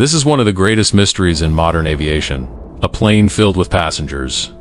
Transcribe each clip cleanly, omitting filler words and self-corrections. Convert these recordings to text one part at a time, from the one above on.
This is one of the greatest mysteries in modern aviation. A plane filled with passengers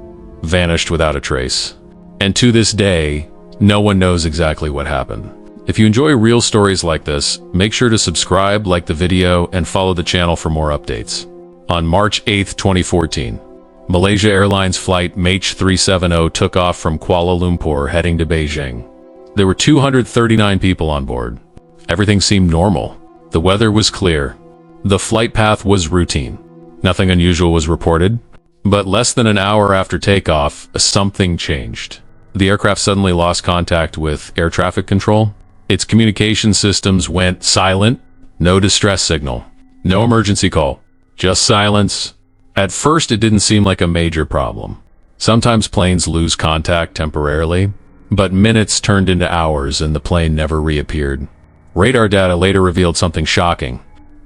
vanished without a trace. And to this day, no one knows exactly what happened. If you enjoy real stories like this, make sure to subscribe, like the video, and follow the channel for more updates. On March 8, 2014, Malaysia Airlines Flight MH370 took off from Kuala Lumpur heading to Beijing. There were 239 people on board. Everything seemed normal. The weather was clear. The flight path was routine. Nothing unusual was reported. But less than an hour after takeoff, something changed. The aircraft suddenly lost contact with air traffic control. Its communication systems went silent. No distress signal. No emergency call. Just silence. At first, it didn't seem like a major problem. Sometimes planes lose contact temporarily, but minutes turned into hours and the plane never reappeared. Radar data later revealed something shocking.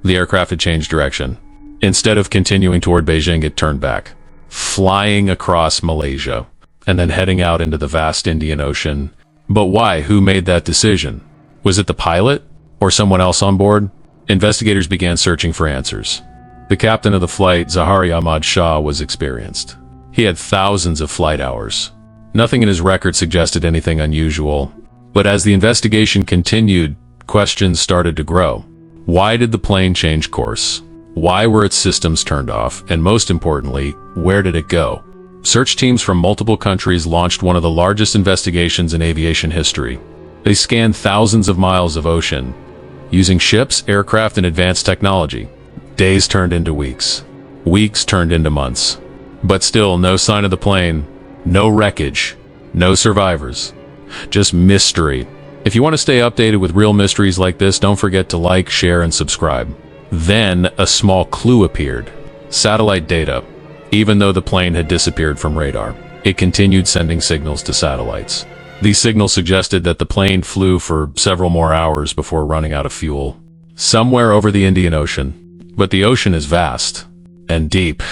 The aircraft had changed direction. Instead of continuing toward Beijing, it turned back, flying across Malaysia, and then heading out into the vast Indian Ocean. But why? Who made that decision? Was it the pilot or someone else on board? Investigators began searching for answers. The captain of the flight, Zahari Ahmad Shah, was experienced. He had thousands of flight hours. Nothing in his record suggested anything unusual. But as the investigation continued, questions started to grow. Why did the plane change course? Why were its systems turned off? And most importantly, where did it go? Search teams from multiple countries launched one of the largest investigations in aviation history. They scanned thousands of miles of ocean, using ships, aircraft, and advanced technology. Days turned into weeks. Weeks turned into months. But still, no sign of the plane, no wreckage, no survivors. Just mystery. If you want to stay updated with real mysteries like this, don't forget to like, share, and subscribe. Then, a small clue appeared. Satellite data. Even though the plane had disappeared from radar, it continued sending signals to satellites. These signals suggested that the plane flew for several more hours before running out of fuel, somewhere over the Indian Ocean. But the ocean is vast, and deep,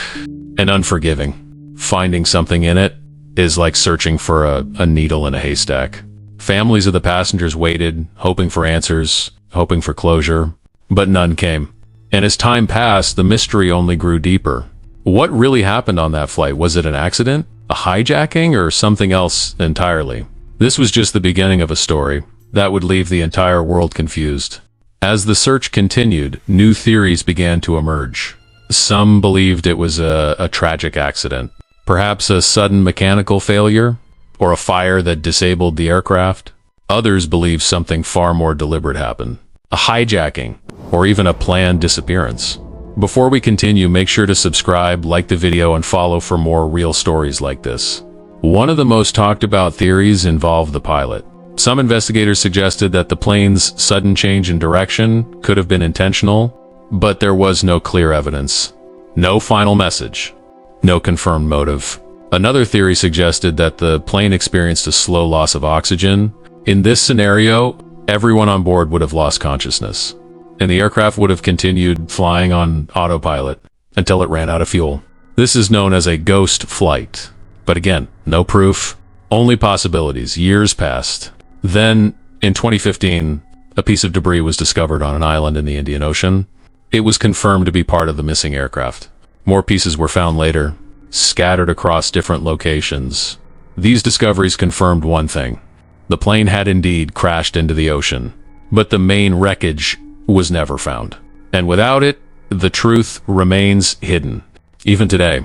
and unforgiving. Finding something in it is like searching for a needle in a haystack. Families of the passengers waited, hoping for answers, hoping for closure, but none came. And as time passed, the mystery only grew deeper. What really happened on that flight? Was it an accident, a hijacking, or something else entirely? This was just the beginning of a story that would leave the entire world confused. As the search continued, new theories began to emerge. Some believed it was a tragic accident, perhaps a sudden mechanical failure, or a fire that disabled the aircraft. Others believed something far more deliberate happened, a hijacking, or even a planned disappearance. Before we continue, make sure to subscribe, like the video, and follow for more real stories like this. One of the most talked about theories involved the pilot. Some investigators suggested that the plane's sudden change in direction could have been intentional, but there was no clear evidence. No final message. No confirmed motive. Another theory suggested that the plane experienced a slow loss of oxygen. In this scenario, everyone on board would have lost consciousness, and the aircraft would have continued flying on autopilot until it ran out of fuel. This is known as a ghost flight. But again, no proof, only possibilities. Years passed. Then, in 2015, a piece of debris was discovered on an island in the Indian Ocean. It was confirmed to be part of the missing aircraft. More pieces were found later, scattered across different locations. These discoveries confirmed one thing. The plane had indeed crashed into the ocean, but the main wreckage was never found. And without it, the truth remains hidden. Even today,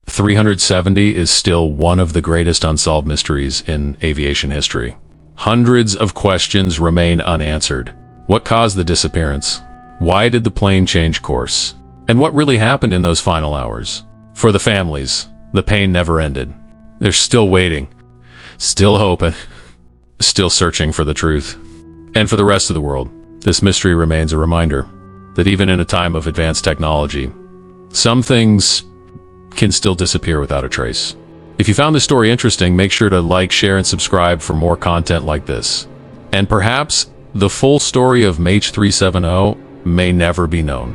370 is still one of the greatest unsolved mysteries in aviation history. Hundreds of questions remain unanswered. What caused the disappearance? Why did the plane change course? And what really happened in those final hours? For the families, the pain never ended. They're still waiting, still hoping, still searching for the truth. And for the rest of the world, this mystery remains a reminder that even in a time of advanced technology, some things can still disappear without a trace. If you found this story interesting, make sure to like, share, and subscribe for more content like this. And perhaps the full story of MH370 may never be known.